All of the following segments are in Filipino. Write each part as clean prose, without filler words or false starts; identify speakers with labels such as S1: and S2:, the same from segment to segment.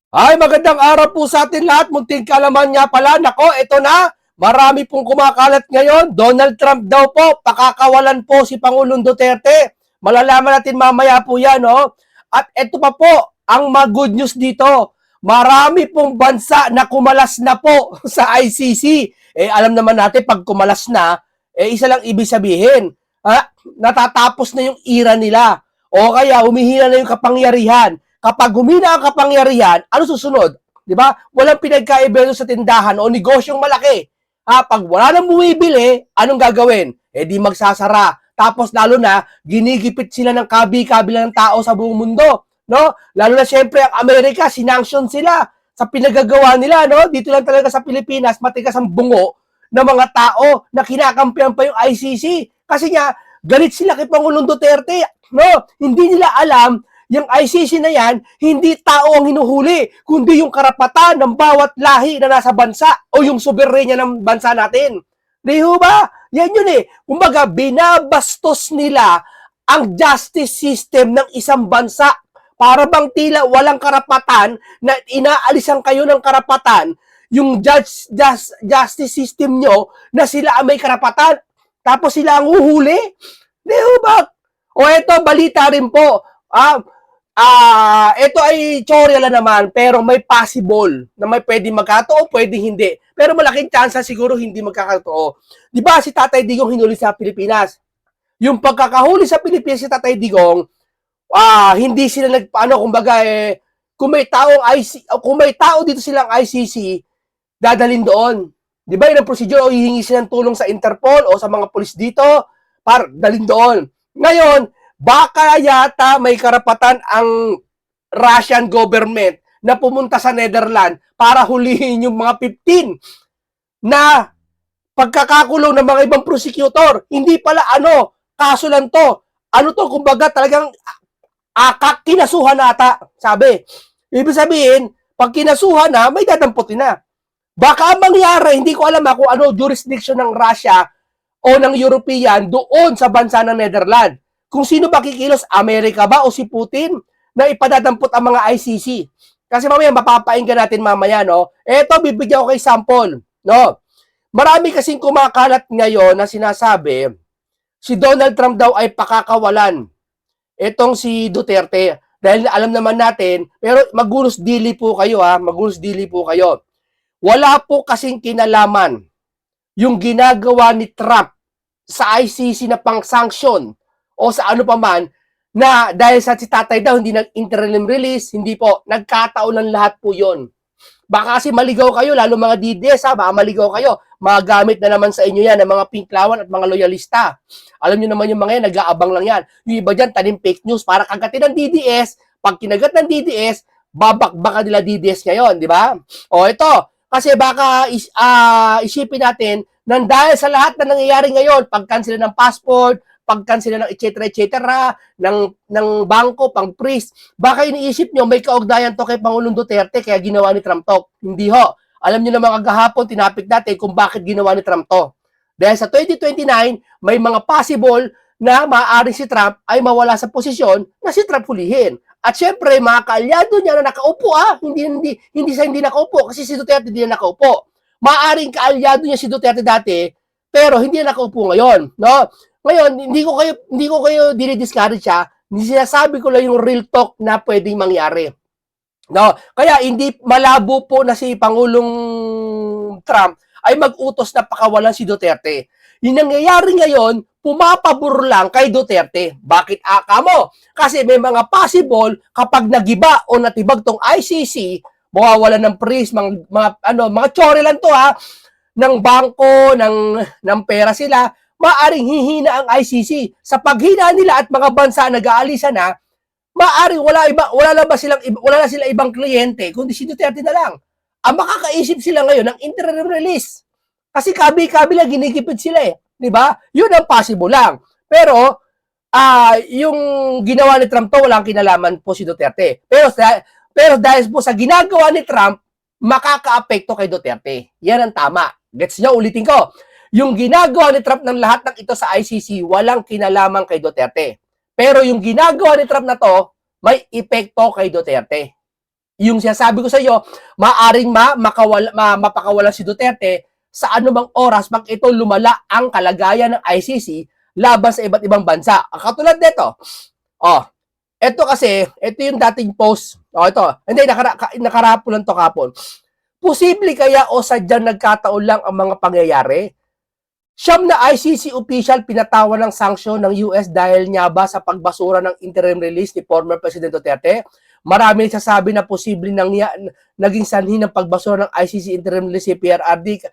S1: Ay, magandang araw po sa atin lahat. Munting kalaman nga pala. Nako, ito na. Marami pong kumakalat ngayon. Donald Trump daw po, pakakawalan po si Pangulong Duterte. Malalaman natin mamaya po yan, no? At ito pa po, ang good news dito. Marami pong bansa na kumalas na po sa ICC. Alam naman natin, pag kumalas na, isa lang ibig sabihin. Natatapos na yung era nila. O kaya, humihina na yung kapangyarihan. Kapag humina ang kapangyarihan, ano susunod? 'Di ba? Walang pinagkaiba sa tindahan o negosyong malaki. Pag wala nang bumibili, anong gagawin? Di magsasara. Tapos lalo na ginigipit sila ng kabi-kabilang tao sa buong mundo, no? Lalo na siyempre ang Amerika, sinanction sila sa pinagagawa nila, no? Dito lang talaga sa Pilipinas, matigas ang bungo ng mga tao na kinakampihan pa yung ICC. Kasi nga, galit sila kay Pangulong Duterte, no? Hindi nila alam yung ICC na yan, hindi tao ang hinuhuli, kundi yung karapatan ng bawat lahi na nasa bansa o yung soberenya ng bansa natin. Di ba? Yan yun eh. Kumbaga, binabastos nila ang justice system ng isang bansa para bang tila walang karapatan na inaalisan kayo ng karapatan yung justice system nyo na sila ang may karapatan tapos sila ang uhuli. Di ba? O eto, balita rin po. Ito ay teorya lang naman, pero may possible na may pwedeng magkatotoo, pwedeng hindi. Pero malaking chance siguro hindi magkakatotoo. Di ba si Tatay Digong hinuli sa Pilipinas? Yung pagkakahuli sa Pilipinas si Tatay Digong, hindi sila nagpaano, kumbaga kung may tao dito silang ICC, dadalhin doon. Di ba yun ang procedure o hihingi sila ng tulong sa Interpol o sa mga pulis dito para dalhin doon. Ngayon, baka yata may karapatan ang Russian government na pumunta sa Netherlands para hulihin yung mga 15 na pagkakakulong ng mga ibang prosecutor. Hindi pala kaso lang to. Ano to, kumbaga talagang kinasuhan nata, sabi. Ibig sabihin, pag kinasuhan na, may dadamputin na. Baka mangyari, hindi ko alam kung ano jurisdiction ng Russia o ng European doon sa bansa ng Netherlands. Kung sino ba kikilos, Amerika ba o si Putin na ipadadampot ang mga ICC? Kasi mamaya mapapainggan natin mamaya, no? Eto, bibigyan ko kay sample, no? Marami kasing kumakalat ngayon na sinasabi si Donald Trump daw ay pakakawalan etong si Duterte. Dahil alam naman natin, pero magulos dili po kayo, magulos dili po kayo. Wala po kasing kinalaman yung ginagawa ni Trump sa ICC na pang-sanction o sa ano pa man, na dahil sa si tatay daw hindi nag-interim release, hindi po, nagkataon lang lahat po yon. Baka kasi maligaw kayo, lalo mga DDS baka maligaw kayo, magamit na naman sa inyo yan ng mga pinklawan at mga loyalista. Alam nyo naman yung mga yan, nag-aabang lang yan. Yung iba dyan, tanim fake news para kagatin ng DDS, pag kinagat ng DDS, babakbaka nila DDS ngayon, di ba? O ito, kasi baka isipin natin, nang dahil sa lahat na nangyayari ngayon, pag-cancel ng passport, pag-cancel ng etc. ng bangko, pang priest, baka iniisip nyo may kaugnayan to kay Pangulong Duterte kaya ginawa ni Trump to. Hindi ho. Alam nyo naman kagahapon, tinapik natin kung bakit ginawa ni Trump to. Dahil sa 2029, may mga possible na maaaring si Trump ay mawala sa posisyon na si Trump hulihin. At syempre, mga kaalyado niya na nakaupo, hindi sa hindi nakaupo kasi si Duterte hindi na nakaupo. Maaaring kaalyado niya si Duterte dati, pero hindi na nakaupo ngayon, no? Ngayon, hindi ko kayo dinidiscourage hindi sinasabi ko lang yung real talk na pwedeng mangyari. No? Kaya hindi malabo po na si Pangulong Trump ay mag-utos na pakawalan si Duterte. Yung nangyayari ngayon, pumapabor lang kay Duterte. Bakit mo? Kasi may mga possible kapag nagiba o natibag tong ICC, mawawalan ng priest, mga chore lang to ng bangko, ng pera sila, maaring hihina ang ICC. Sa paghina nila at mga bansa nag-aalisa na, maaring wala na sila ibang kliyente kundi si Duterte na lang. Ang makakaisip sila ngayon ng interim release. Kasi kabi-kabi lang ginigipit sila di ba? Yun ang possible lang. Pero yung ginawa ni Trump to walang kinalaman po si Duterte. Pero dahil po sa ginagawa ni Trump, makaka-apekto kay Duterte. Yan ang tama. Gets nyo? Ulitin ko. Yung ginagawa ni Trump ng lahat ng ito sa ICC, walang kinalaman kay Duterte. Pero yung ginagawa ni Trump na to, may epekto kay Duterte. yung sinasabi ko sa iyo, maaring mapakawalan si Duterte sa anumang oras pag ito lumala ang kalagayan ng ICC laban sa iba't ibang bansa. Katulad nito, ito kasi, ito yung dating post. Ito. Hindi, nakarapon lang to kapon. Posible kaya o sadyang nagkataon lang ang mga pangyayari? Siyam na ICC official pinatawan ng sanksyon ng US dahil niya ba sa pagbasura ng interim release ni former President Duterte? Marami nagsasabi na posible naging sanhi ng pagbasura ng ICC interim release si PRRD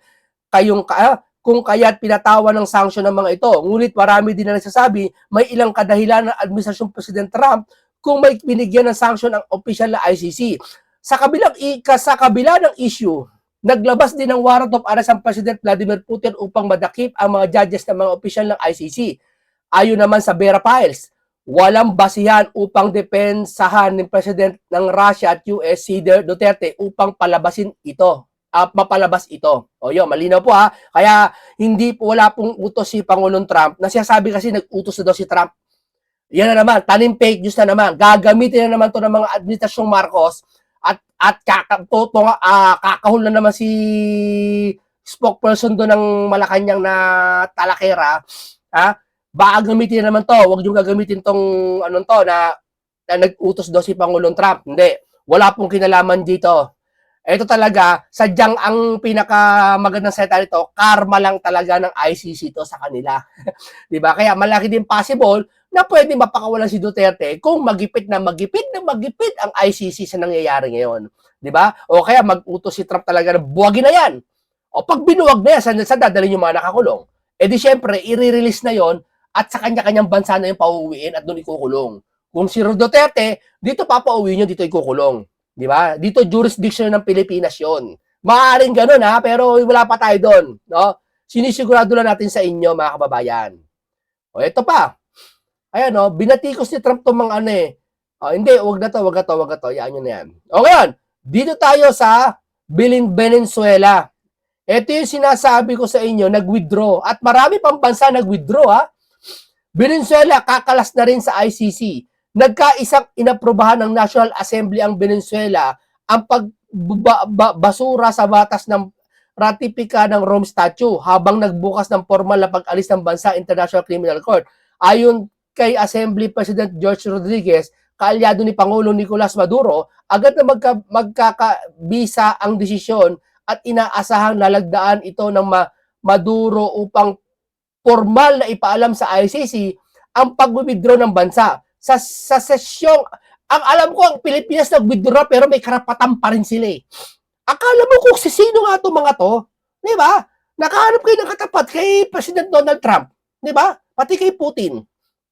S1: kung kaya't pinatawan ng sanksyon ng mga ito. Ngunit marami din na nagsasabi may ilang kadahilan ng administrasyong President Trump kung may binigyan ng sanksyon ang official na ICC. Sa kabila ng issue, naglabas din ng warrant of arrest ang President Vladimir Putin upang madakip ang mga judges ng mga opisyal ng ICC. Ayon naman sa Vera Files, walang basihan upang depensahan ng President ng Russia at US si Duterte upang palabasin ito. Mapalabas ito. O yun, malinaw po ha. Kaya wala pong utos si Pangulong Trump na sinasabi kasi nag-utos na daw si Trump. Yan na naman, tanim fake news na naman. Gagamitin na naman to ng mga administrasyong Marcos at kakahul na naman si spokesperson doon ng Malacanang na talakera. Ha? Baka gamitin na naman to. Huwag yung gagamitin tong na nag-utos daw si Pangulong Trump. Hindi. Wala pong kinalaman dito. Ito talaga, sadyang ang pinakamagandang salita nito, karma lang talaga ng ICC to sa kanila. 'Di ba? Kaya malaki din possible na pwede mapakawalan si Duterte kung magipit ang ICC sa nangyayari ngayon. 'Di ba? O kaya mag-utos si Trump talaga na buwagin na 'yan. O pag binuwag na yan, saan dadalhin yung mga nakakulong? Eh di syempre, i-release na 'yon at sa kanya-kanyang bansa na yung pauuwiin at doon ikukulong. Kung si Duterte, dito papauwi niyo, dito ikukulong. Di ba? Dito jurisdiction ng Pilipinas 'yon. Maaaring ganoon ha, pero wala pa tayo doon, no? Sinisigurado lang natin sa inyo mga kababayan. O ito pa. Ayan no, binatikos ni Trump tong mga hindi, wag na to. Yan yun na yan. O ngayon, dito tayo sa Venezuela. Ito yung sinasabi ko sa inyo, nag-withdraw. At marami pang bansa nag-withdraw ha. Venezuela, kakalas na rin sa ICC. Nagkaisang inaprubahan ng National Assembly ang Venezuela ang pagbasura sa batas ng ratipika ng Rome Statute habang nagbukas ng formal na pag-alis ng bansa International Criminal Court. Ayon kay Assembly President George Rodriguez, kaalyado ni Pangulong Nicolas Maduro, agad na magkakabisa ang desisyon at inaasahang lalagdaan ito ng Maduro upang formal na ipaalam sa ICC ang pag-withdraw ng bansa. Sa sesyong, ang alam ko, ang Pilipinas nag-withdraw pero may karapatan pa rin sila eh. Akala mo kung sino nga itong mga to, di ba? Nakahanap kayo ng katapat kay President Donald Trump, di ba? Pati kay Putin.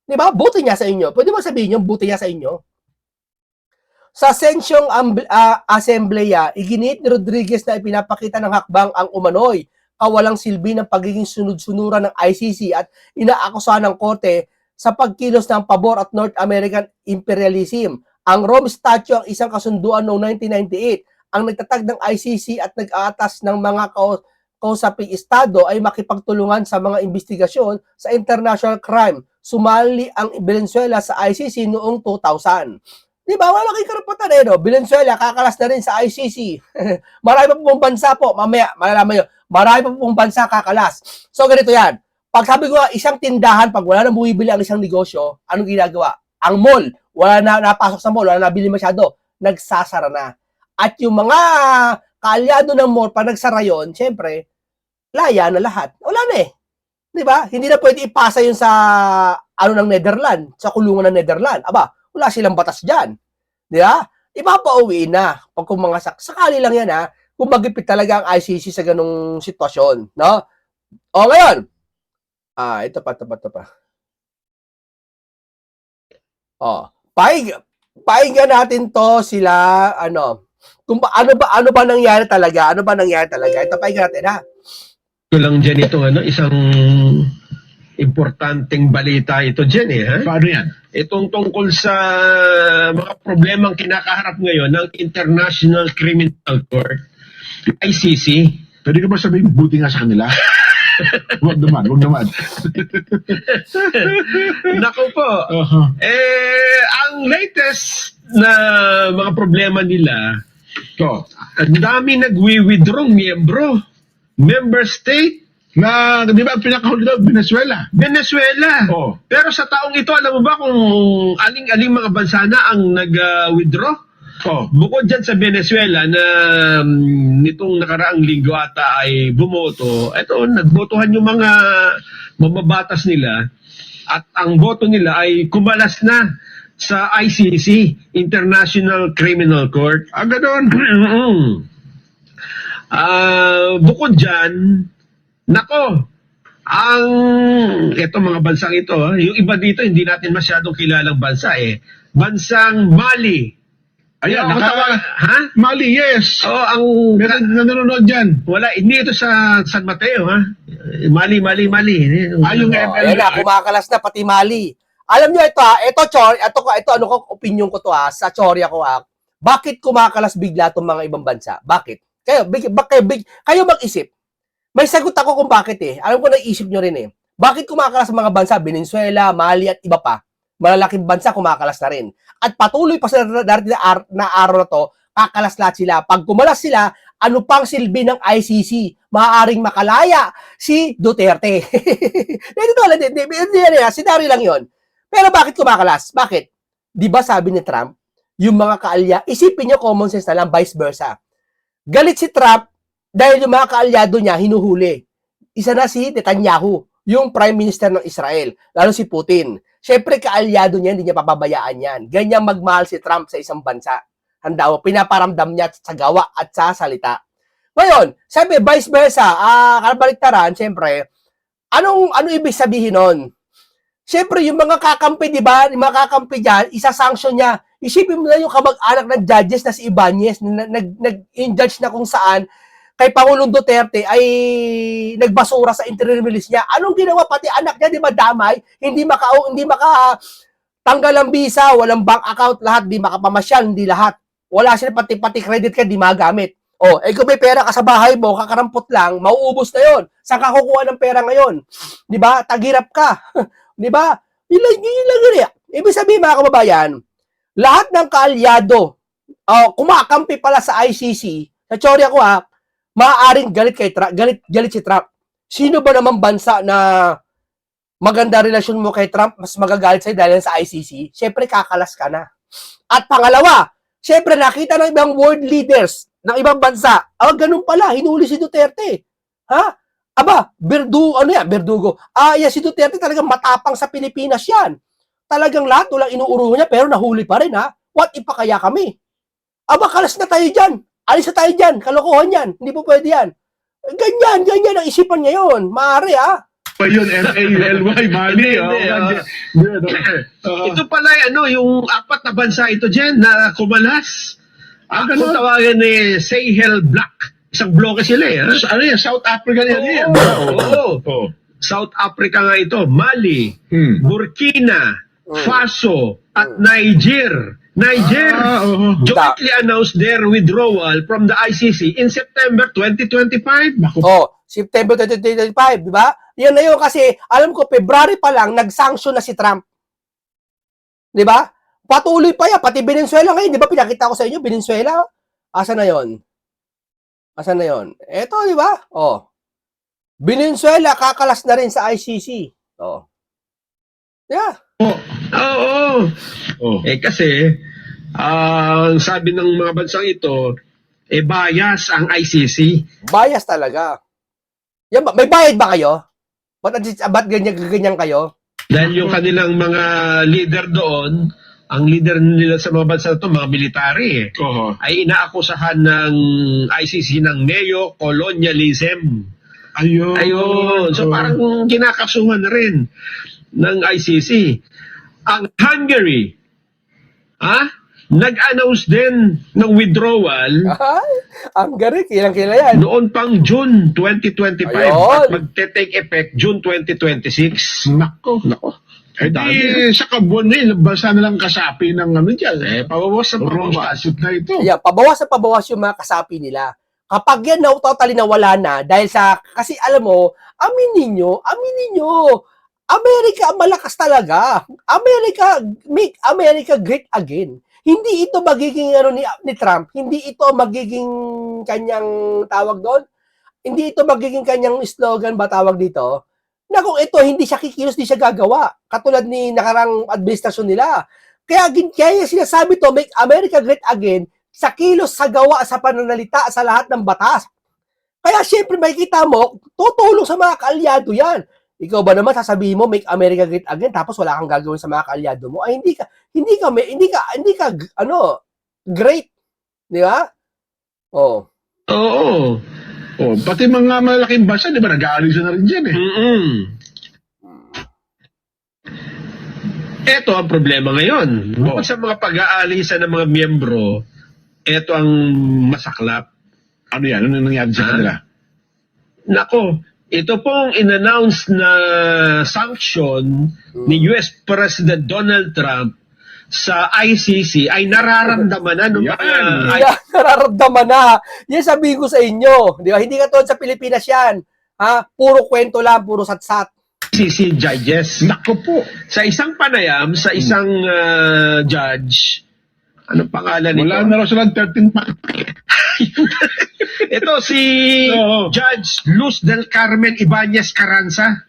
S1: Di ba? Buti niya sa inyo. Pwede mo sabihin yung buti niya sa inyo? Sa sensyong assembleya, iginit ni Rodriguez na ipinapakita ng hakbang ang umano'y kawalang silbi ng pagiging sunod-sunuran ng ICC at inaakusahan ng korte sa pagkilos ng pabor at North American imperialism. Ang Rome Statute ang isang kasunduan noong 1998. Ang nagtatag ng ICC at nag-aatas ng mga kausaping estado ay makipagtulungan sa mga investigasyon sa international crime. Sumali ang Venezuela sa ICC noong 2000. Di ba? Wala kayong karapatan no? Venezuela, kakalas na rin sa ICC. Marami pa pong bansa po. Mamaya, malalaman nyo. Marami pa pong bansa kakalas. So, ganito yan. Pag sabi ko, isang tindahan, pag wala nang bumibili ang isang negosyo, anong ginagawa? Ang mall, wala na napasok sa mall, wala na nabili masyado, nagsasara na. At yung mga kaalyado ng mall, pag nagsara yun, syempre, laya na lahat. Wala na eh. Di ba? Hindi na pwede ipasa yun sa ng Netherlands, sa kulungan ng Netherlands. Aba, wala silang batas dyan. Di ba? Ipapauwi na. Pag kung mga sakali lang yan ha, kung magipit talaga ang ICC sa ganung sitwasyon. No? O ngayon, ito pa. Oh, pahinga natin to sila, kung ano ba nangyari talaga? Ito pahinga natin, ha?
S2: Ito lang dyan isang importanteng balita ito dyan ha?
S3: Paano yan?
S2: Itong tungkol sa mga problemang kinakaharap ngayon ng International Criminal Court, ICC.
S3: Pwede ka ba sabihin buti nga sa kanila? Huwag naman, huwag naman.
S2: Nako po. Ang latest na mga problema nila,
S3: So,
S2: ang dami nagwi-withdraw member state,
S3: na, di ba, ang pinakahuli daw, Venezuela.
S2: Venezuela.
S3: Oh.
S2: Pero sa taong ito, alam mo ba kung aling-aling mga bansa na ang nag-withdraw?
S3: Oh.
S2: Bukod dyan sa Venezuela na nitong nakaraang linggo ata ay bumoto, eto, nagbotohan yung mga mababatas nila at ang boto nila ay kumalas na sa ICC, International Criminal Court.
S3: Ah, gano'n.
S2: Bukod dyan, nako, ito mga bansang ito, yung iba dito hindi natin masyadong kilalang bansa Bansang Mali.
S3: Ayan,
S2: Yung ha?
S3: Mali, yes.
S2: Oh,
S3: Meron na nanonood dyan.
S2: wala, hindi ito sa San Mateo, ha? Mali.
S3: Yung
S1: Ayan na, kumakalas na pati Mali. Alam niyo ito ito ano ko, opinion ko to sa teorya ko bakit kumakalas bigla itong mga ibang bansa? Bakit? Kayo mag-isip. May sagot ako kung bakit Alam ko naisip nyo rin Bakit kumakalas ang mga bansa? Venezuela, Mali at iba pa. Malalaking bansa kumakalas na rin. At patuloy pa sa darating na araw na to, kakalas lahat sila. Pag kumalas sila, ano pang silbi ng ICC? Maaaring makalaya si Duterte. Sinari lang yon. Pero bakit kumakalas? Bakit? Di ba sabi ni Trump, yung mga kaalya, isipin nyo common sense na lang, vice versa. Galit si Trump dahil yung mga kaalyado niya hinuhuli. Isa na si Netanyahu, yung prime minister ng Israel, lalo si Putin. Siyempre, kaalyado niya, hindi niya papabayaan yan. Ganyan magmahal si Trump sa isang bansa. Handa mo, pinaparamdam niya sa gawa at sa salita. Ngayon, sabi, vice versa, kabaliktaran, siyempre, ano ibig sabihin nun? Siyempre, yung mga kakampi, di ba? Yung mga kakampi dyan, isa-sanction niya. Isipin mo na yung kamag-anak ng judges na si Ibanez, nag-in-judge na kung saan kay Pangulong Duterte ay nagbasura sa interim release niya. Anong ginawa? Pati anak niya, di ba, damay? Hindi maka tanggal ang visa, walang bank account, lahat, di makapamasyal, hindi lahat. Wala sila, pati credit card, di magamit. Kung may pera ka sa bahay mo, kakarampot lang, mauubos na yon. Saan ka kukuha ng pera ngayon? Di ba? Tagirap ka. Di ba? Yun. Ibig sabihin, mga kababayan, lahat ng kaalyado, kumakampi pala sa ICC, sa teorya ko maaaring galit si Trump. Sino ba naman bansa na maganda relasyon mo kay Trump, mas magagalit sa'yo dahil sa ICC? Siyempre, kakalas ka na. At pangalawa, siyempre, nakita ng ibang world leaders ng ibang bansa, ganun pala, hinuli si Duterte. Ha? Verdugo. Si Duterte talagang matapang sa Pilipinas yan. Talagang lahat, walang inuuro niya, pero nahuli pa rin, What if pa kaya kami? Kalas na tayo dyan. Alis na tayo dyan. Kalokohan yan. Hindi po pwede yan. Ganyan ang isipan niya yun. Maaari,
S3: Pa yun, M-A-L-Y, Mali.
S2: Ito pala, yung apat na bansa ito dyan na kumalas. Kung tawagan Sahel Black. Isang bloke sila
S3: Ano yan? South Africa yan.
S2: Oo. South Africa nga ito. Mali, Burkina Faso, at Niger jointly announced their withdrawal from the ICC in September 2025.
S1: September 2025, di ba? Yan na yun kasi, alam ko, February pa lang, nag-sanction na si Trump. Di ba? Patuloy pa yan, pati Venezuela ngayon, di ba? Pinakita ko sa inyo, Venezuela. Asa na yon? Eto, di ba? Venezuela, kakalas na rin sa ICC. Yeah.
S2: Oo. Kasi, ang sabi ng mga bansang ito, bias ang ICC.
S1: Bias talaga. Yan ba? May bayad ba kayo? Ba't ganyan kayo?
S2: Dahil yung kanilang mga leader doon, ang leader nila sa mga bansa ito, mga military, ay inaakusahan ng ICC ng neo-colonialism. Ayun. So parang kinakasuhan na rin ng ICC. Ang Hungary, nag-announce din ng withdrawal.
S1: Ang galing, kilang-kila yan.
S2: Noon pang June 2025 at magte-take effect June 2026.
S3: Nako. Sa kabuan na yun, basta na lang kasapi ng dyan.
S2: Pabawas na pabawas.
S3: Na ito.
S1: Yeah, pabawas yung mga kasapi nila. Kapag yan na totally nawala na dahil sa kasi alam mo, aminin nyo, Amerika malakas talaga. Make America great again. Hindi ito magiging ni Trump, hindi ito magiging kanyang tawag doon. Hindi ito magiging kanyang slogan ba tawag dito? Na kung ito hindi siya kikilos, hindi siya gagawa. Katulad ni nakarang administrasyon nila. Kaya sinasabi to, make America great again, sa kilos, sa gawa, sa pananalita, sa lahat ng batas. Kaya syempre makikita mo, tutulong sa mga kaalyado yan. Ikaw ba naman sasabihin mo, make America great again, tapos wala kang gagawin sa mga kaalyado mo? Ay, hindi ka, great. Di ba? Oh.
S3: Oo. Oh, pati mga malaking bansa, di ba, nag-aalis na rin dyan eh.
S2: Ito ang problema ngayon. Bukod sa mga pag-aalisan ng mga miyembro, ito ang masaklap.
S3: Ano yan? Ano nangyari sa kanila?
S2: Nako, ito pong in-announce na sanction ni US President Donald Trump sa ICC ay nararamdaman na ng mga
S1: Yan, nararamdaman na. Yan sabihin ko sa inyo. Di ba? Hindi ka tulad sa Pilipinas yan. Ha? Puro kwento lang, puro satsat.
S2: ICC judges.
S3: Nako po.
S2: Sa isang panayam, sa isang judge, anong pangalan nito?
S3: Wala na raw silang 13 pa.
S2: Ito si
S3: Oo.
S2: Judge Luz del Carmen Ibanez Carranza.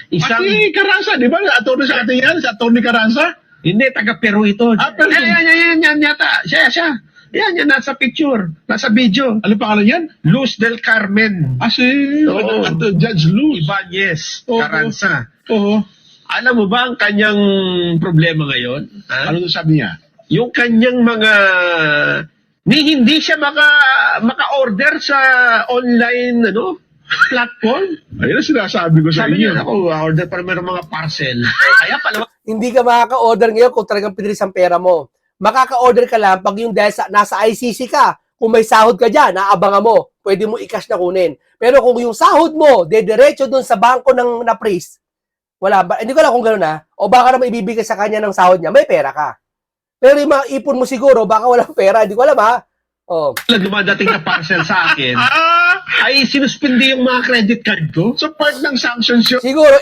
S2: Isang,
S3: Pati Carranza, di ba? Attorney sa atin yan, sa Attorney Carranza.
S2: hindi, taga Peru ito.
S3: Peru.
S2: Yan yata. Siya. Yan, nasa picture, nasa video.
S3: Ano pangalan yan?
S2: Luz del Carmen
S3: Si
S2: Oo.
S3: Judge Luz.
S2: Ibanez
S3: Oo.
S2: Carranza.
S3: Oo.
S2: Alam mo ba ang kanyang problema ngayon? Ha?
S3: Ano sabi niya?
S2: Yung kanyang mga hindi siya maka-order sa online platform.
S3: Ayun ang sinasabi ko sa
S2: Sabi
S3: inyo.
S2: niya, ako, order pa naman ng mga parcel. Kaya pala,
S1: Hindi ka makaka-order ngayon kung talagang pinilis ang pera mo. Makaka-order ka lang pag yung dahil nasa ICC ka. Kung may sahod ka dyan, naabangan mo. Pwede mo i-cash na kunin. Pero kung yung sahod mo, dediretso dun sa bangko ng na-freeze, wala ba? Hindi ko alam kung gano'n na. O baka naman ibibigay sa kanya ng sahod niya, may pera ka. Pero yung mga ipon mo siguro, baka walang pera. Hindi ko alam ha. Oh.
S2: dumadating na parcel sa akin, ay sinuspindi yung mga credit card ko.
S3: So part ng sanctions yun.
S1: Siguro,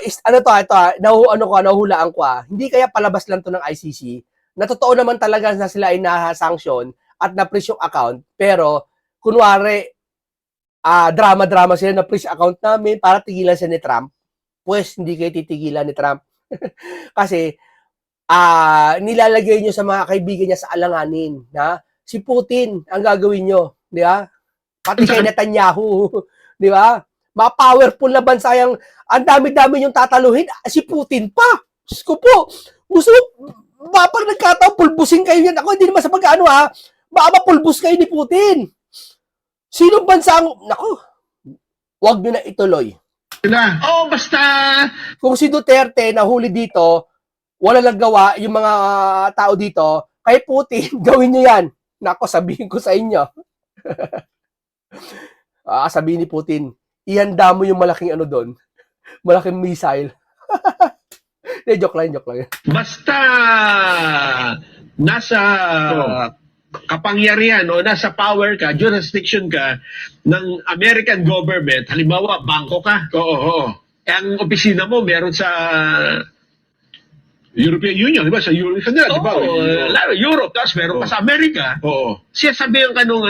S1: nahuhulaan ko hindi kaya palabas lang to ng ICC, na totoo naman talaga na sila ay na-sanction at na-freeze yung account, pero, kunwari, drama-drama sila na-freeze account namin para tigilan siya ni Trump, pues, hindi kayo titigilan ni Trump. Kasi, nilalagay nyo sa mga kaibigan niya sa alanganin, na si Putin ang gagawin nyo, di ba? Pati kay Netanyahu, di ba? Ma-powerful na bansa yung, ang dami-dami yung tataluhin, si Putin pa. Diyos ko po, gusto pag nagkataon, pulbusin kayo yan. Ako, hindi naman sa pag-ano baka mapulbus kayo ni Putin. Sinong bansa ang, wag nyo na ituloy.
S3: Sila.
S2: Basta,
S1: Kung si Duterte nahuli dito, wala lang gawa yung mga tao dito, kay Putin, gawin nyo yan. Nako, sabihin ko sa inyo. Sabihin ni Putin, ihanda mo yung malaking doon. Malaking missile. Joke lang.
S2: basta, nasa kapangyarihan o nasa power ka, jurisdiction ka ng American government, halimbawa, bangko ka.
S3: Oo.
S2: Ang opisina mo meron sa
S3: European Union, di ba? Sa Europe kanila, di ba?
S2: lalo Europe, tapos meron pa sa Amerika.
S3: Oo.
S2: Siya sabihan ka nung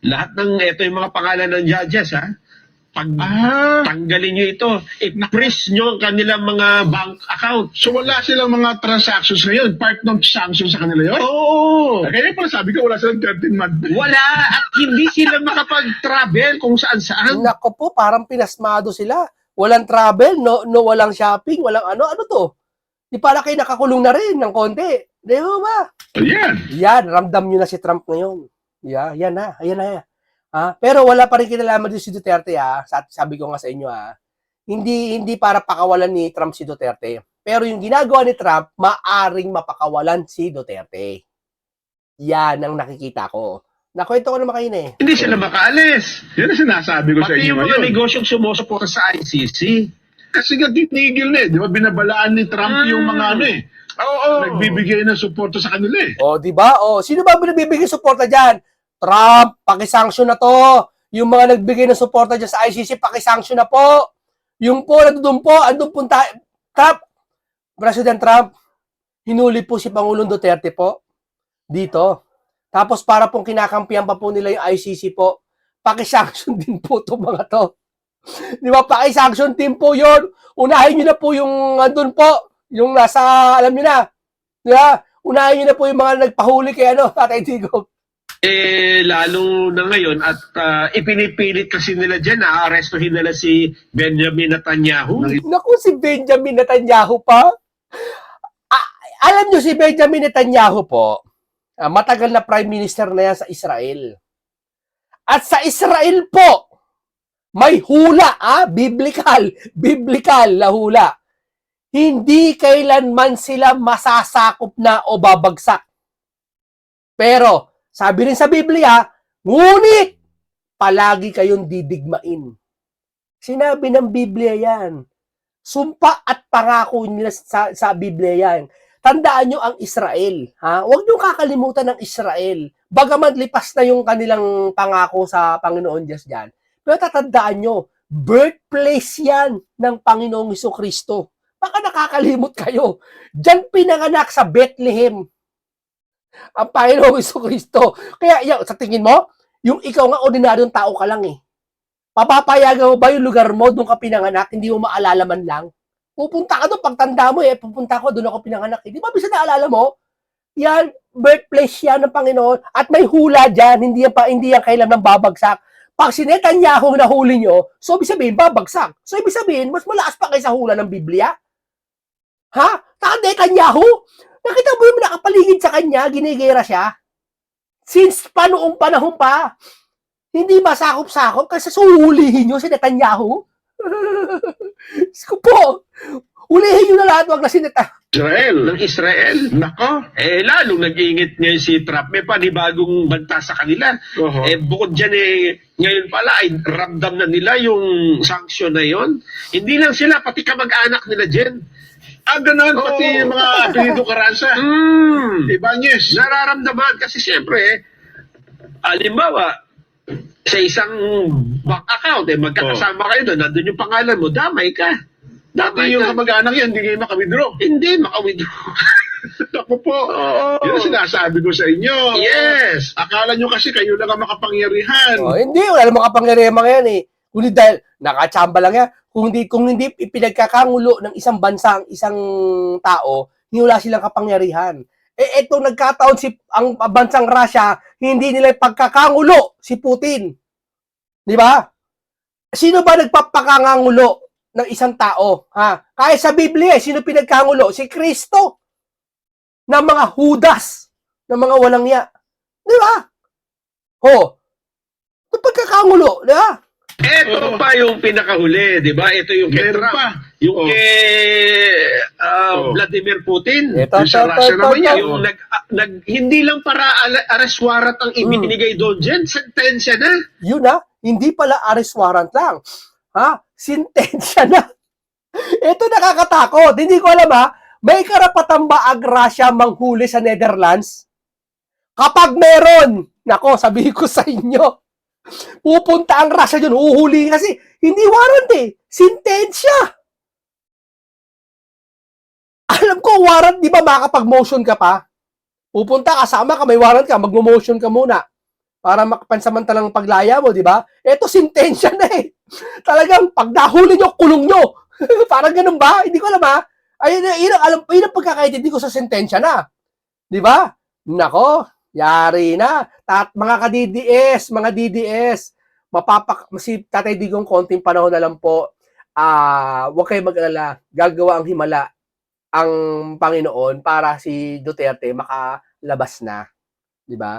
S2: lahat ng ito yung mga pangalan ng judges pag tanggalin nyo ito, i-freeze nyo ang kanilang mga bank account.
S3: So wala silang mga transactions ngayon, part ng sanctions sa kanila yun?
S2: Oo.
S3: Kaya pala sabi ko, wala silang 13 months.
S2: Wala at hindi sila makapag-travel kung saan-saan.
S1: Nako po, parang pinasmado sila. Walang travel, no walang shopping, walang ano to. Di para kayo nakakulong na rin ng konti. Di ba?
S3: Ayan.
S1: Yan, ramdam nyo na si Trump ngayon. Yan na. Pero wala pa rin kinalaman din si Duterte sabi ko nga sa inyo hindi para pakawalan ni Trump si Duterte. Pero yung ginagawa ni Trump, maaring mapakawalan si Duterte. Yan ang nakikita ko. Nakwento ko naman kayo na
S2: Hindi sila makaalis.
S3: Yan ang sinasabi ko sa
S2: Pati
S3: inyo
S2: yung mga
S3: ngayon.
S2: negosyong sumusuporta sa ICC.
S3: Kasi nga titigil na di ba? Binabalaan ni Trump yung mga
S2: Oo.
S3: nagbibigay ng suporta sa kanila
S1: O, di ba? O, sino ba binibigay suporta diyan? Trump, paki-sanction na to. Yung mga nagbigay ng suporta dyan sa ICC, pakisanction na po. Yung po, nandun po, andun punta, President Trump, hinuli po si Pangulong Duterte po dito. Tapos para pong kinakampihan pa po nila yung ICC po, pakisanction din po itong mga to. Di ba? Pakisanction team po yon. Unahin nyo na po yung andun po, yung nasa, alam nyo na. Di ba? Unahin nyo na po yung mga nagpahuli kay Tatay Digong.
S2: Lalo na ngayon at ipinipilit kasi nila dyan na arestuhin nila si Benjamin Netanyahu.
S1: Naku, si Benjamin Netanyahu pa. Alam nyo si Benjamin Netanyahu po, matagal na prime minister na yan sa Israel. At sa Israel po, may hula, biblical na hula. Hindi kailanman sila masasakop na o babagsak. Pero, sabi rin sa Biblia, ngunit, palagi kayong didigmain. Sinabi ng Biblia yan. Sumpa at pangako nila sa Biblia yan. Tandaan nyo ang Israel. Huwag nyo kakalimutan ng Israel. Bagaman lipas na yung kanilang pangako sa Panginoon Diyos dyan. Pero tatandaan nyo, birthplace yan ng Panginoong Jesucristo. Baka nakakalimot kayo. Diyan pinanganak sa Bethlehem ang Panginoong Jesucristo. Kaya sa tingin mo, yung ikaw nga ordinaryong tao ka lang papapayagan mo ba yung lugar mo, doon ka pinanganak, hindi mo maalala man lang? Pupunta ka doon, pagtanda mo pupunta ko, doon ako pinanganak. Di ba bisa naalala mo? Yan, birthplace yan ng Panginoon, at may hula dyan, hindi yan kailanman babagsak. Pag si Netanyahu nahuli nyo, so ibig sabihin, babagsak. So ibig sabihin, mas malakas pa kayo sa hula ng Biblia? Netanyahu? Nakita mo yung nakapaligid sa kanya, ginigera siya? Since noong panahon pa, hindi masakop-sakop kasi suhulihin nyo si Netanyahu. Isko po, hulihin nyo na lahat, wag na si Netanyahu.
S2: Ng Israel.
S3: Nako.
S2: Lalong nag-iingit ngayon si Trump. May panibagong banta sa kanila. Bukod dyan ngayon pala ay ramdam na nila yung sanction na yon. Hindi lang sila, pati kamag-anak nila dyan.
S3: Ganon, pati yung mga apelido Karanza. Ibanez.
S2: Nararamdaman kasi siyempre, halimbawa, sa isang bank account, magkakasama kayo doon, nandun yung pangalan mo, damay ka.
S3: Dati yung kamag-anak yan, hindi kayo maka-withdraw.
S2: Hindi, maka-withdraw.
S3: Ako po. Yun ang sinasabi ko sa inyo.
S2: Yes.
S3: Akala nyo kasi kayo lang ang makapangyarihan.
S1: Hindi, wala namang kapangyarihan mga yan Kundi dahil nakachamba lang yan. Kung hindi pinagkakangulo ng isang bansa ang isang tao, wala silang kapangyarihan. Etong nagkataon ang bansang Russia, hindi nila pagkakangulo si Putin. Di ba? Sino ba nagpapakangulo ng isang tao? Kaya sa Biblia, sino pinagkangulo? Si Kristo. Ng mga Judas. Ng mga walang ya. Di ba? Ito pagkakangulo. Di ba?
S2: Ito pa yung pinakahuli, di ba? Ito yung kay Trump. Yung kay Vladimir Putin.
S3: Yung sa Russia naman yan.
S2: Yung hindi lang para arrest warrant ang ibinigay doon dyan, sentensya na.
S1: Yun hindi pala arrest warrant lang. Sintensya na. Ito nakakatakot. Hindi ko alam may karapatan ba ang Russia manghuli sa Netherlands? Kapag meron, nako, sabihin ko sa inyo, pupunta ang Russia dyan, uhuli kasi hindi warrant sintensya. Alam ko, warrant, di ba makapag-motion ka pa? Pupunta, kasama ka, may warrant ka, mag-motion ka muna para makapansamantalang paglaya mo, di ba? Ito, sintensya na Talagang, pag nahuli nyo, kulong nyo. Parang ganun ba? Hindi ko alam Ayun ang pagkakaintindi ko sa sentensya na. Di ba? Nako, yari na. Mga mga DDS, si Tatay Digong konting panahon na lang po, huwag kayo mag-alala, gagawa ang himala ang Panginoon para si Duterte makalabas na. Di ba?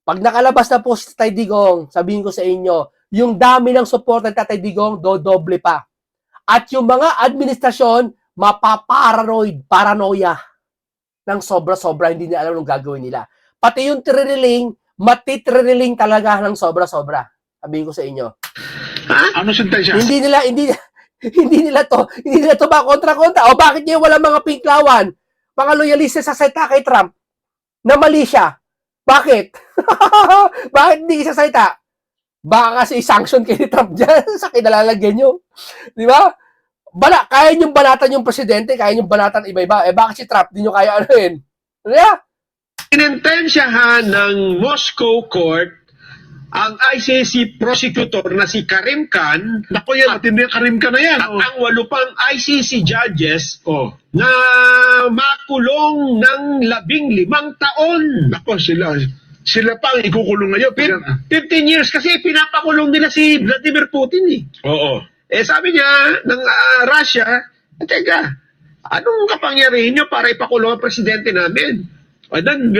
S1: Pag nakalabas na po si Tatay Digong, sabihin ko sa inyo, yung dami ng support ng Tatay Digong, dodoble pa. At yung mga administrasyon, paranoia ng sobra-sobra, hindi nila alam anong gagawin nila. Pati yung matitrililing talaga ng sobra-sobra. Sabihin ko sa inyo.
S3: Ano sentensya?
S1: Hindi nila to ba kontra-kontra? O bakit niya wala mga pinklawan? Mga loyalista sa salita kay Trump na mali siya. Bakit? Bakit hindi sasalita? Baka kasi i-sanction kay ni Trump dyan sa kinalalagyan nyo. Di ba? Kaya nyo banatan yung presidente, kaya nyo banatan iba-iba. Bakit si Trump, di nyo kaya anuhin? Ano yan?
S2: Inintensyahan ng Moscow Court ang ICC prosecutor na si Karim Khan
S3: Nako yan, matindi ang Karim ka na yan.
S2: at ang 8 pang ICC judges
S3: Oh.
S2: na makulong ng 15 taon.
S3: Nako, sila pa ang ikukulong ngayon.
S2: 15 years kasi pinapakulong nila si Vladimir Putin eh.
S3: Oo.
S2: Sabi niya ng Russia, teka, anong kapangyarihan niyo para ipakulong ang presidente namin? Then,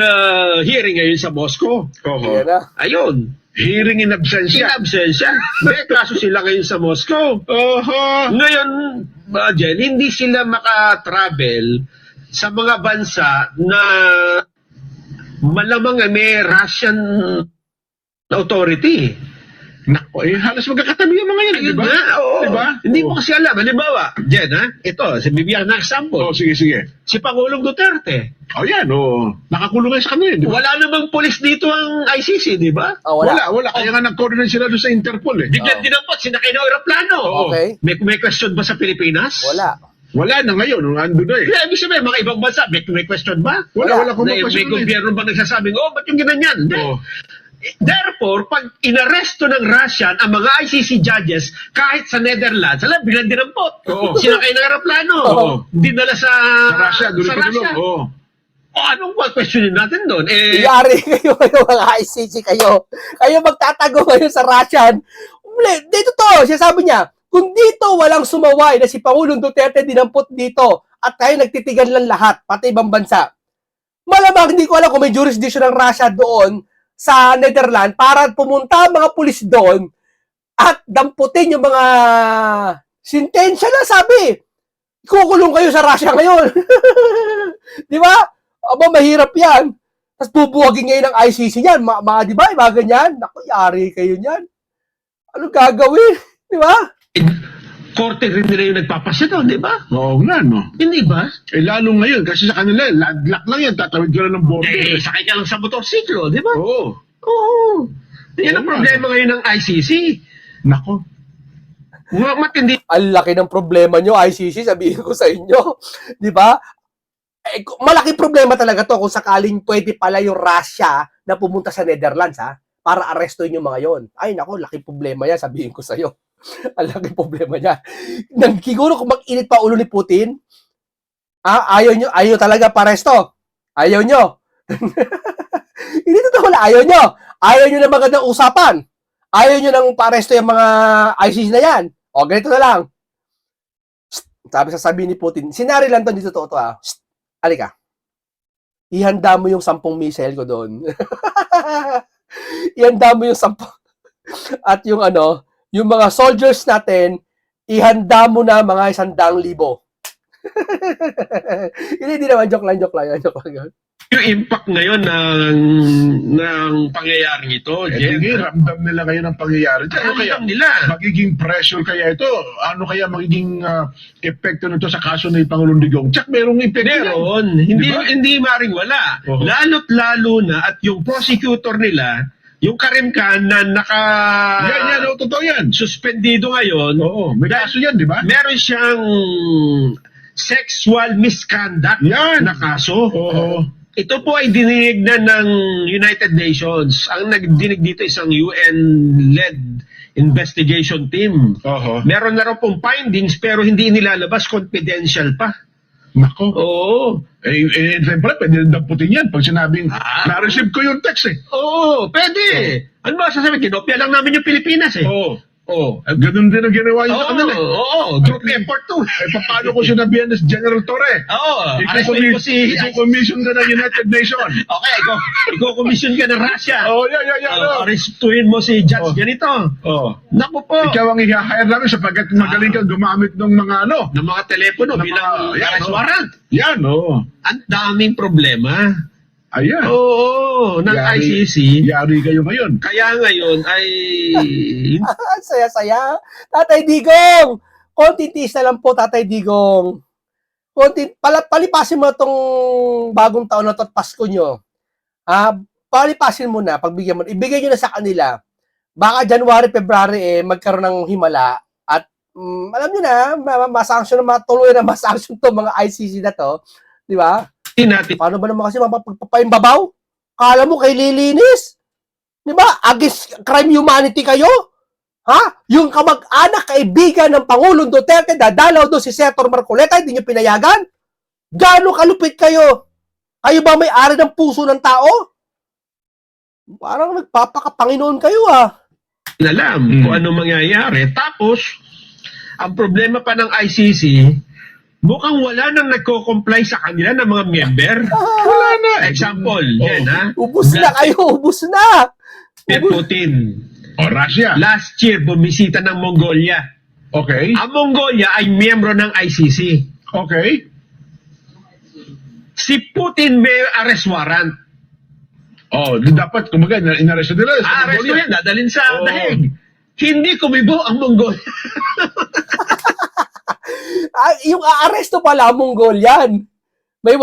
S2: hearing ngayon sa Moscow.
S3: Oo.
S1: Yan na.
S2: Ayun,
S3: Hearing in absentia.
S2: absensya. May kaso sila ngayon sa Moscow.
S3: Oho.
S2: Ngayon, Jen, hindi sila maka-travel sa mga bansa na malamang may Russian authority.
S3: Nako, halos magkakatabi yung mga yan, di
S2: Ayun
S3: ba?
S2: nga, oo.
S3: Diba?
S2: Hindi
S3: Oo.
S2: mo kasi alam. Halimbawa, Jen, ito, bibigyan na example.
S3: Oh, sige.
S2: Si Pangulong Duterte.
S3: Oh, yan, oh. Nakakulong ngayon sa kanila, di ba?
S2: Wala namang polis dito ang ICC, di ba?
S1: Oh, wala.
S3: Wala. Kaya nga nag-coordinate sila doon sa Interpol, eh.
S2: Biglang dinampot, sinakay ng aeroplano.
S3: Oo.
S1: Okay.
S2: May question ba sa Pilipinas?
S1: Wala.
S3: Wala na ngayon, ando na eh.
S2: Kaya ibig sabihin, mga ibang bansa, may question ba?
S3: Wala kung
S2: May
S3: magpasyon.
S2: gobyerno ba nagsasabing, ba't yung ginanyan? Hindi.
S3: Oh.
S2: Therefore, pag inaresto ng Russian ang mga ICC judges, kahit sa Netherlands, alam, biglang dinampot.
S3: Oo.
S2: Sinakay ng aeroplano.
S3: Oo.
S2: Dinala sa
S3: Sa Russia, doon
S2: sa
S3: sa
S2: Russia.
S3: Oo.
S2: O anong questionin natin doon?
S1: Iyari kayo mga ICC kayo. Kayo magtatago kayo sa Russian. Dito to, siya sabi niya, kung dito walang sumaway na si Pangulong Duterte dinampot dito at tayo nagtitigan lang lahat, pati ibang bansa, malamang hindi ko alam kung may jurisdiction ng Russia doon sa Netherlands para pumunta ang mga pulis doon at damputin yung mga sintensya na sabi. Kukulong kayo sa Russia ngayon. Di ba? Aba, mahirap yan. Tapos bubuwagin ngayon ng ICC yan. Di ba? Mga ganyan. Naku, yari kayo niyan. Ano gagawin? Di ba?
S2: Korte rin nila yung nagpapasya doon, di ba?
S3: Oo nga, no.
S2: Hindi ba?
S3: Lalo ngayon, kasi sa kanila, ladlak lang yan, tatawid ka lang ng border.
S2: Sakay ka lang sa motorsiklo, di ba?
S3: Oo.
S2: Oo. Yan ang
S3: Oo nga.
S2: problema ngayon ng ICC.
S3: Nako.
S2: Matindi
S1: Ang laki ng problema nyo, ICC, sabihin ko sa inyo. Di ba? Malaking problema talaga to kung sakaling pwede pala yung Russia na pumunta sa Netherlands, ha? Para arestuin yung mga yon. Ay, nako, laking problema yan, sabihin ko sa iyo. Ang laking problema niya. Siguro kung mag-init pa ulo ni Putin, ayaw talaga paresto. Ayaw nyo. Hindi totoo wala, ayaw nyo. Ayaw nyo ng magandang usapan. Ayaw nyo ng paresto yung mga ICC na yan. O, ganito na lang. Sabi ni Putin, sinari lang to, dito totoo ha. Halika. Ihanda mo yung 10 missile ko doon. Ihanda mo yung 10. At yung yung mga soldiers natin, ihanda mo na mga 100,000. Hindi naman, joke lang.
S2: yung impact ngayon ng pangyayaring ito, Jen.
S3: Sige, ramdam nila kayo ng pangyayari. Ano kaya?
S2: Alam nila.
S3: Magiging pressure kaya ito? Ano kaya magiging epekto nito sa kaso ni Pangulong Digong? Tsak, merong epekto yan.
S2: Meron. Hindi maring wala.
S3: Oo.
S2: Lalo't lalo na at yung prosecutor nila, yung Karim Khan na
S3: Yan, totoo yan.
S2: suspendido ngayon,
S3: Oo, may kaso yan, di ba?
S2: meron siyang sexual misconduct
S3: Yan.
S2: na kaso.
S3: Oo.
S2: Ito po ay dininig na ng United Nations. Ang nagdinig dito isang UN-led investigation team.
S3: Oo.
S2: Meron na raw pong findings pero hindi inilalabas, confidential pa.
S3: Nako.
S2: Oo.
S3: Siyempre, pwede rin damputin yan pag sinabing,
S2: Ah.
S3: na-receive ko yung text eh.
S2: Oo, pwede. Ano ba sasabihin? Kinopya lang namin yung Pilipinas eh.
S3: Oo.
S2: Oo.
S3: Ganun din ang ginawa niyo sa kanila eh.
S2: Oo, group effort to.
S3: Paano ko sinabihan ni General Torre?
S2: Oo, arrestin ko si...
S3: Iko-commission ka ng United Nations.
S2: Okay, iko-commission ka ng Russia.
S3: Oh, yan.
S2: Arrestuin mo si Judge ganito.
S3: Oh.
S2: Naku po.
S3: Ikaw ang i-hire namin sapagkat magaling kang gumamit ng mga
S2: Ng mga telepono
S3: Ng
S2: bilang
S3: mga- yan,
S2: arrest
S3: oh.
S2: warrant.
S3: Yan, oh.
S2: Ang daming problema.
S3: Ayan.
S2: Oo, ng ICC.
S3: Yari kayo ngayon.
S2: Kaya ngayon ay...
S1: Saya-saya. Tatay Digong! Konting tiis na lang po, Tatay Digong. Palipasin mo itong bagong taon na ito at Pasko nyo. Palipasin mo na, pagbigyan mo. Ibigay nyo na sa kanila baka January, February magkaroon ng himala at alam niyo na, masanction na matuloy na masanction to mga ICC na to, di ba?
S2: Hindi natin
S1: Paano ba naman kasi mapapapayimbabaw? Kala mo kay lilinis? Di ba? Against crime humanity kayo? Ha? Yung kamag-anak, kaibigan ng Pangulong Duterte, dadalaw doon si Senator Marcoleta, hindi nyo pinayagan? Gano'ng kalupit kayo? Kayo ba may-ari ng puso ng tao? Parang nagpapakapanginoon kayo
S2: alam kung ano mangyayari. Tapos, ang problema pa ng ICC, mukhang wala nang nagko-comply sa kanila ng mga member. Wala na. Example, yan ha.
S1: Ubus na kayo, ubus na.
S2: Putin.
S3: O, Russia.
S2: Last year, bumisita ng Mongolia.
S3: Okay.
S2: Ang Mongolia ay miyembro ng ICC.
S3: Okay.
S2: Si Putin may arrest warrant.
S3: Oh, dapat, kumaga, inaresto nila. sa
S2: Arrest
S3: Mongolia.
S2: yan, dadalhin sa
S3: Oo.
S2: dahig. Hindi kumibo ang Mongolia.
S1: Yung aaresto pala, Mongolian. May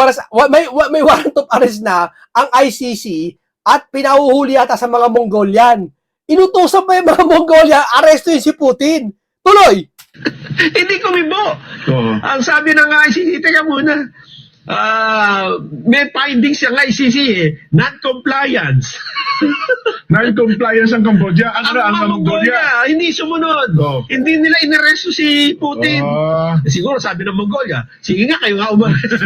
S1: warrant of arrest na ang ICC at pinahuhuli yata sa mga Mongolian. Inutusan pa yung mga Mongolian, aresto yun si Putin. Tuloy!
S2: Hindi kumibo.
S3: Oo.
S2: Ang sabi ng ICC, teka muna, may findings yung ICC non-compliance.
S3: Non-compliance ang Cambodia. Ang
S2: Ang Mongolia, hindi sumunod.
S3: Oh.
S2: Hindi nila inaresto si Putin. Siguro sabi ng Mongolia, sige nga kayo nga umaresto.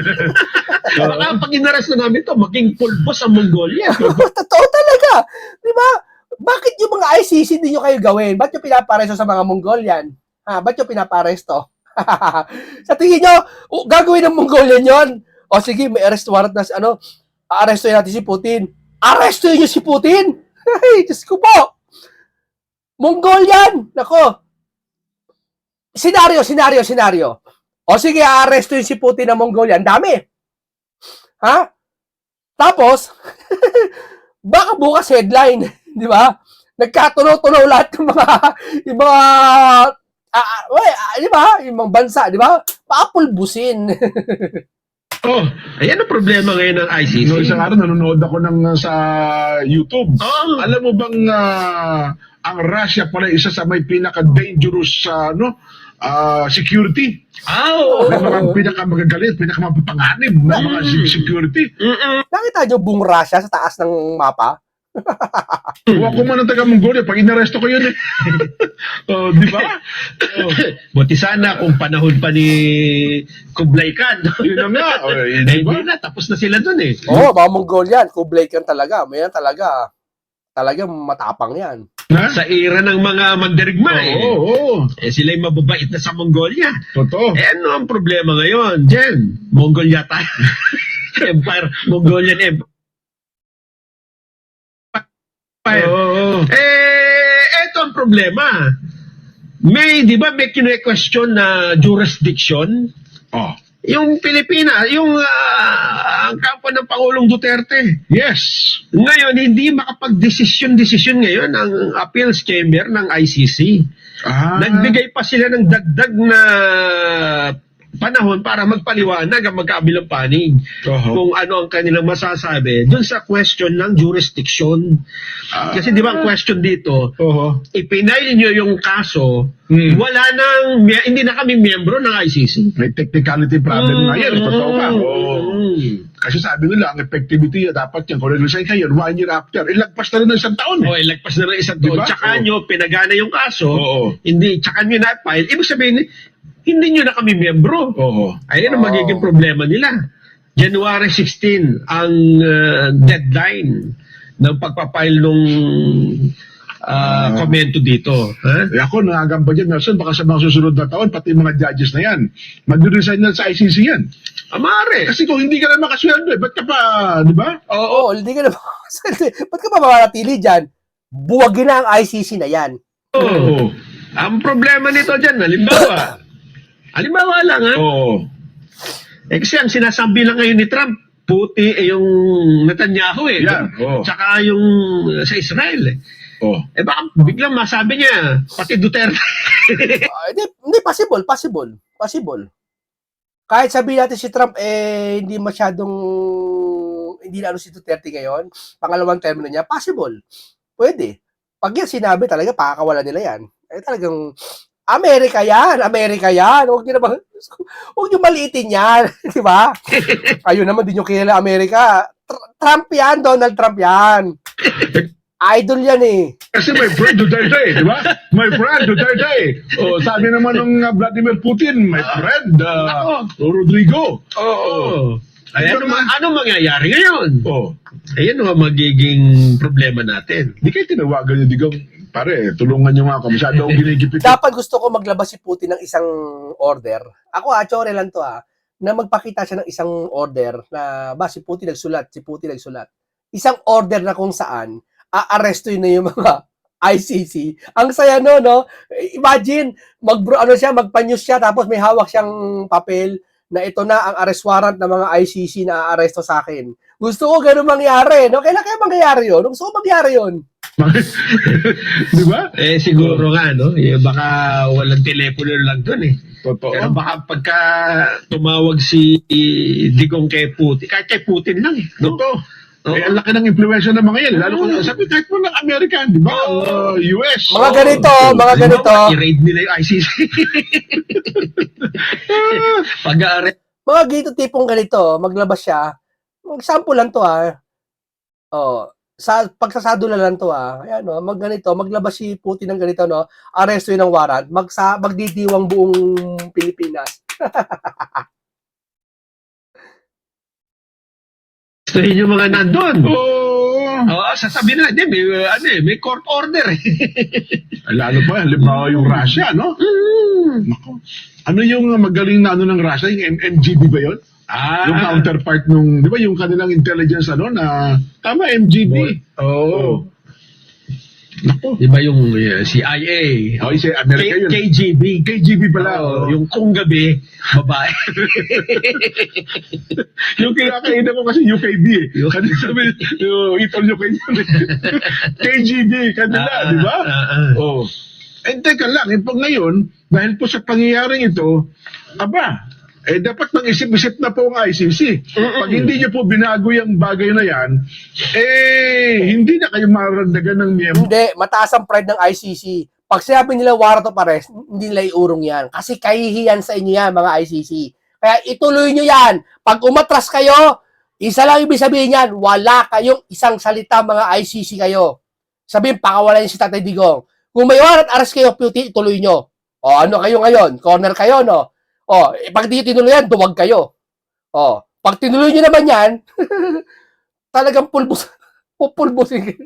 S2: Baka pag inaresto namin to, maging pulbos ang Mongolia.
S1: Totoo talaga. Di ba? Bakit yung mga ICC hindi nyo kayo gawin? Ba't yung pinaparesto sa mga Mongolian? Ba't yung pinaparesto? Sa tingin nyo, gagawin ng Mongolian yon? O sige, may arrest warrant na aarestoin natin si Putin. Arrestoin nyo si Putin? Ay, Diyos ko po. Mongolian! Nako. Senaryo. O sige, aarestoin si Putin ng Mongolian. Dami. Ha? Tapos, baka bukas headline. Di ba? Nagkatunaw-tunaw lahat ng yung mga di ba? Yung mga bansa, di ba? Paapulbusin.
S2: Oh, ayan ang problema ngayon ng ICC.
S3: No, isang araw nanonood ako sa YouTube.
S2: Oo.
S3: Alam mo bang ang Russia pala isa sa may pinaka-dangerous security. May mga pinakamagagalit, pinakamapapanganib na mga security.
S1: Nakita nyo buong Russia sa taas ng mapa?
S3: Huwag ko man ang taga-Mongolia, pag inaresto ko yun di ba?
S2: Buti sana kung panahon pa ni Kublai Khan.
S3: Yun na nga.
S2: Hindi na, tapos na sila dun
S1: Oo, mga Mongolian, Kublai Khan talaga. May yan talaga. Talagang matapang yan.
S2: Sa era ng mga mandirigma
S3: Oo.
S2: sila'y mababait na sa Mongolia.
S3: Totoo.
S2: Ano ang problema ngayon? Jen, Mongolia tayo. Empire, Mongolian Empire. Eto ang problema. Di ba may kine-question na jurisdiction? Yung Pilipinas, ang kampo ng Pangulong Duterte.
S3: Yes.
S2: Ngayon, hindi makapag-desisyon ngayon ang appeals chamber ng ICC. Nagbigay pa sila ng dagdag na panahon para magpaliwanag ang magkabilang panig kung ano ang kanilang masasabi dun sa question ng jurisdiction. Kasi di ba ang question dito, ipinail nyo yung kaso, wala nang, hindi na kami miyembro ng ICC.
S3: May technicality problem nga yan. Totoo ka. Kasi sabi nila, ang effectivity dapat yan. Kung nag-resign kayo, 1 year after, ilagpas na rin ng 1 taon.
S2: Ilagpas na rin 1 taon.
S3: Diba?
S2: Tsaka nyo, pinagana yung kaso, tsaka nyo na-file. Ibig sabihin, hindi nyo na kami miyembro. Ayun ang magiging problema nila. January 16 ang deadline ng pagpapile nung komento dito.
S3: Ako, nangagamba dyan, Nelson, baka sa mga susunod na taon, pati mga judges na yan, mag-resign na sa ICC yan.
S2: Amare.
S3: Kasi kung hindi ka na makasweldo, ba't ka pa, di ba?
S1: Oo, hindi ka na ba't ka pa mamanatili dyan? Buwagin na ang ICC na yan.
S2: Ang problema nito dyan, halimbawa lang kasi ang sinasabi lang ngayon ni Trump, puti yung Netanyahu tsaka yung sa Israel baka biglang masabi niya, pati Duterte.
S1: Hindi, possible. Kahit sabihin natin si Trump, hindi masyadong, hindi na si Duterte ngayon, pangalawang term na niya, possible. Pwede. Pag yan sinabi talaga, pakakawalan nila yan. Eh talagang, Amerika yan, Amerika yan. Huwag niyo naman, huwag niyo maliitin yan. Di ba? Kayo naman, di niyo kilala Amerika. Trump yan, Donald Trump yan. Idol yan eh.
S3: Kasi my friend Duterte, di ba? My friend Duterte. Oh, sabi naman ng Vladimir Putin, my friend Rodrigo.
S2: Oo. Ay, ano mangyayari ngayon?
S3: Oh,
S2: Ayan ang magiging problema natin.
S3: di kayo tinawagan yung digong, pare, tulungan niyo nga ako. Masyado akong ginigipit.
S1: Dapat gusto ko maglabas si Putin ng isang order. Ako chore lang to na magpakita siya ng isang order na si Putin nagsulat. Isang order na kung saan aarestuin na yung mga ICC. Ang saya no? Imagine, magpa-news siya tapos may hawak siyang papel na ito na ang arrest warrant ng mga ICC na aaresto sa akin. Gusto ko ganun mangyari, no? Kailan kaya mangyayari yun? Gusto ko mangyari yun.
S3: Di ba?
S2: Siguro nga, no? Baka walang telepono lang doon eh.
S3: Totoo.
S2: Pero baka pagka tumawag si Digong kay Putin, kahit kay Putin lang eh. No?
S3: Totoo. Eh, ang laki ng impluensya ng mga yan. Lalo kung sabi, kahit mo ng American, di ba? Ang US.
S1: Mga ganito.
S2: I-raid nila yung ICC. Pag-arrest.
S1: Mga ganito tipong ganito, maglabas siya. Example lang to pagsasado lang to Ayan magganito, maglabas si Putin ng ganito arresto ng warrant, magdidiwang buong Pilipinas.
S2: Gustuhin yung mga nandun.
S3: Oo.
S2: Sasabihin na, may court order eh.
S3: Lalo pa, halimbawa yung Russia, no? Nako. Ano yung magaling na ng Russia? Yung MGB ba yun? Yung counterpart nung, di ba yung kanilang intelligence na, tama, MGB. Oo. Nako.
S2: Di ba yung CIA?
S3: Si Amerika yun.
S2: KGB.
S3: KGB pala.
S2: Yung kung gabi, babae.
S3: Yung kinakaina ko kasi UKB eh. Kanina sabi, itol yung KGB, kanila, di ba? Oh. Teka lang, pag ngayon, dahil po sa pangyayaring ito, dapat mag-isip-isip na po ang ICC. Pag hindi niyo po binago yung bagay na yan, hindi na kayo maragdagan ng miyembro.
S1: Hindi, mataas ang pride ng ICC. Pag sinabi nila warrant of arrest, hindi nila iurong yan. Kasi kahihiyan sa inyo yan, mga ICC. Kaya ituloy nyo yan. Pag umatras kayo, isa lang ibig sabihin yan, wala kayong isang salita, mga ICC kayo. Sabihin, pakawalan niyo si Tatay Digong. Kung may warrant arrest kayo, ituloy nyo. O, ano kayo ngayon? Corner kayo, no? Pag di tinuloy yan, duwag kayo. Pag tinuloy nyo naman yan, talagang pupulbusin.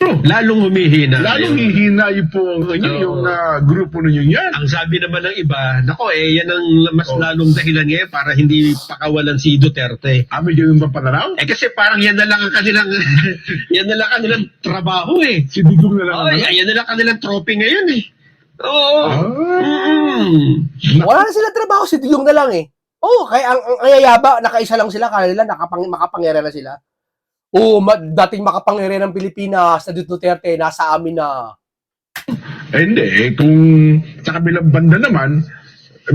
S2: Lalong humihina.
S3: Lalong hihina yung po yung grupo ninyo yan.
S2: Ang sabi naman ng iba, yan ang mas lalong dahilan ngayon para hindi pakawalan si Duterte.
S3: May ganun ba pananaw?
S2: Kasi parang yan na lang ang kanilang kanilang trabaho eh.
S3: Si Digong na lang.
S2: Yan na lang kanilang trophy ngayon eh. Oo.
S1: Wala na sila trabaho, si Digong na lang eh. Kaya ang ayayaba, nakaisa lang sila, kanila makapangyarihan na sila. Dating makapangyarihan ng Pilipinas na Duterte, nasa amin na.
S3: Hindi, kung sa kabilang banda naman,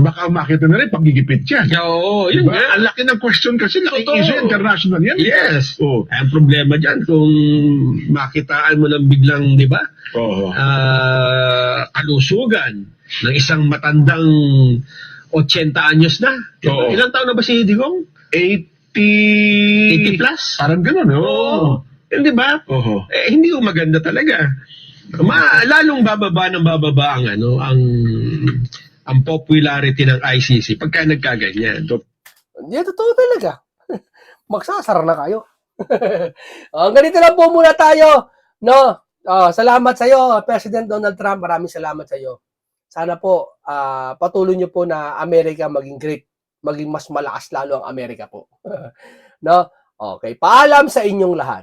S3: baka makita na rin pagigipit yan.
S2: Oo, yun
S3: diba? Ang laki ng question kasi, laking
S2: Totoo.
S3: issue international yan.
S2: Yes. Ang problema dyan, kung makitaan mo ng biglang, di ba? Kalusugan ng isang matandang 80 anyos na. Ilang taon na ba si Digong? 80 plus?
S3: Parang gano'n,
S2: Di ba? Hindi ko maganda talaga. Lalong bababa ang ang popularity ng ICC pagka nagkaganyan.
S1: Hindi, totoo talaga. Magsasara na kayo. Ganito lang po muna tayo. No? Salamat sa iyo, President Donald Trump. Maraming salamat sa iyo. Sana po patuloy niyo po na Amerika maging great, maging mas malakas lalo ang Amerika po. No? Okay, paalam sa inyong lahat.